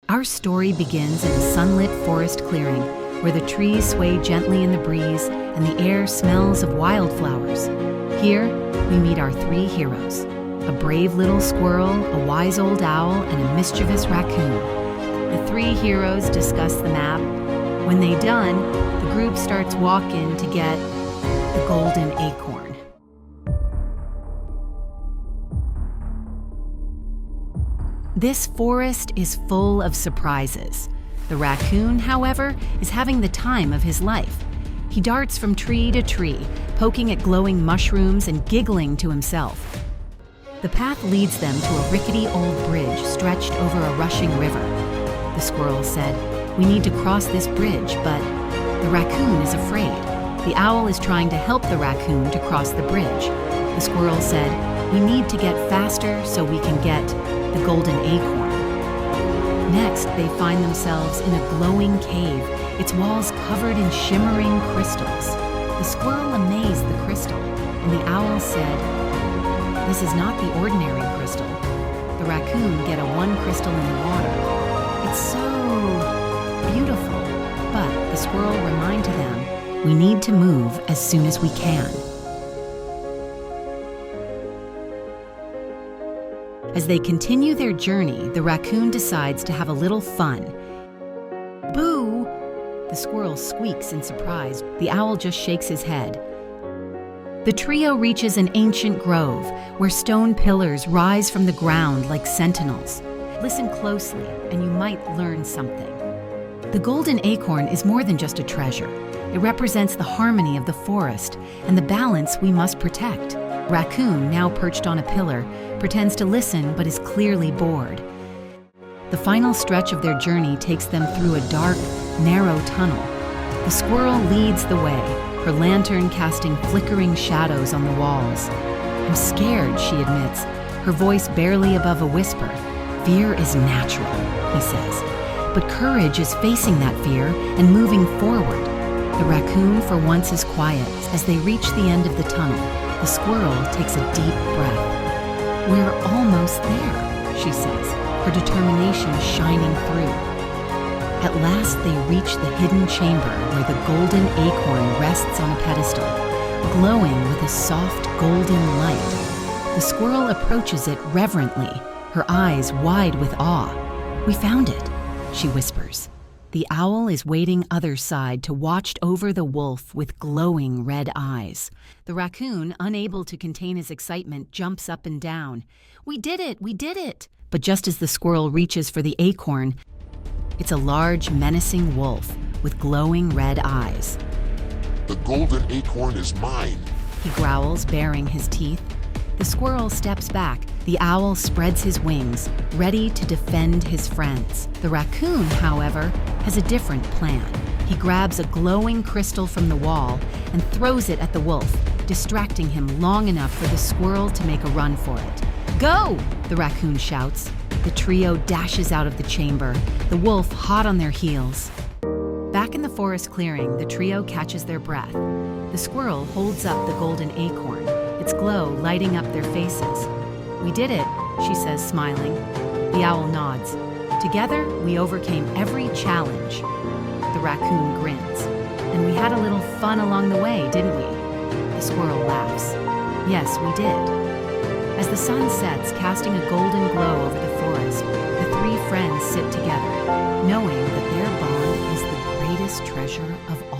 Our story begins in a sunlit forest clearing where the trees sway gently in the breeze and the air smells of wildflowers. Here, we meet our three heroes: a brave little squirrel, a wise old owl, and a mischievous raccoon. The three heroes discuss the map. When they're done, the group starts walking to get the golden acorn. This forest is full of surprises. The raccoon, however, is having the time of his life. He darts from tree to tree, poking at glowing mushrooms and giggling to himself. The path leads them to a rickety old bridge stretched over a rushing river. The squirrel said, "We need to cross this bridge," but the raccoon is afraid. The owl is trying to help the raccoon to cross the bridge. The squirrel said, "We need to get faster so we can get the golden acorn." Next, they find themselves in a glowing cave, its walls covered in shimmering crystals. The squirrel amazed the crystal, and the owl said, "This is not the ordinary crystal." The raccoon get a one crystal in the water. "It's so beautiful," but the squirrel reminded them, "We need to move as soon as we can." As they continue their journey, the raccoon decides to have a little fun. "Boo!" The squirrel squeaks in surprise. The owl just shakes his head. The trio reaches an ancient grove where stone pillars rise from the ground like sentinels. Listen closely, and you might learn something. The golden acorn is more than just a treasure. It represents the harmony of the forest and the balance we must protect. Raccoon, now perched on a pillar, pretends to listen but is clearly bored. The final stretch of their journey takes them through a dark, narrow tunnel. The squirrel leads the way, her lantern casting flickering shadows on the walls. "I'm scared," she admits, her voice barely above a whisper. "Fear is natural," he says, "but courage is facing that fear and moving forward." The raccoon for once is quiet. As they reach the end of the tunnel, the squirrel takes a deep breath. "We're almost there," she says, her determination shining through. At last they reach the hidden chamber where the golden acorn rests on a pedestal, glowing with a soft golden light. The squirrel approaches it reverently, her eyes wide with awe. "We found it," she whispers. The owl is waiting other side to watch over the wolf with glowing red eyes. The raccoon, unable to contain his excitement, jumps up and down. "We did it! We did it!" But just as the squirrel reaches for the acorn, it's a large, menacing wolf with glowing red eyes. "The golden acorn is mine," he growls, baring his teeth. The squirrel steps back. The owl spreads his wings, ready to defend his friends. The raccoon, however, has a different plan. He grabs a glowing crystal from the wall and throws it at the wolf, distracting him long enough for the squirrel to make a run for it. "Go!" the raccoon shouts. The trio dashes out of the chamber, the wolf hot on their heels. Back in the forest clearing, the trio catches their breath. The squirrel holds up the golden acorn, its glow lighting up their faces. "We did it," she says, smiling. The owl nods. "Together, we overcame every challenge." The raccoon grins. "And we had a little fun along the way, didn't we?" The squirrel laughs. "Yes, we did." As the sun sets, casting a golden glow over the forest, the three friends sit together, knowing that their bond is the greatest treasure of all.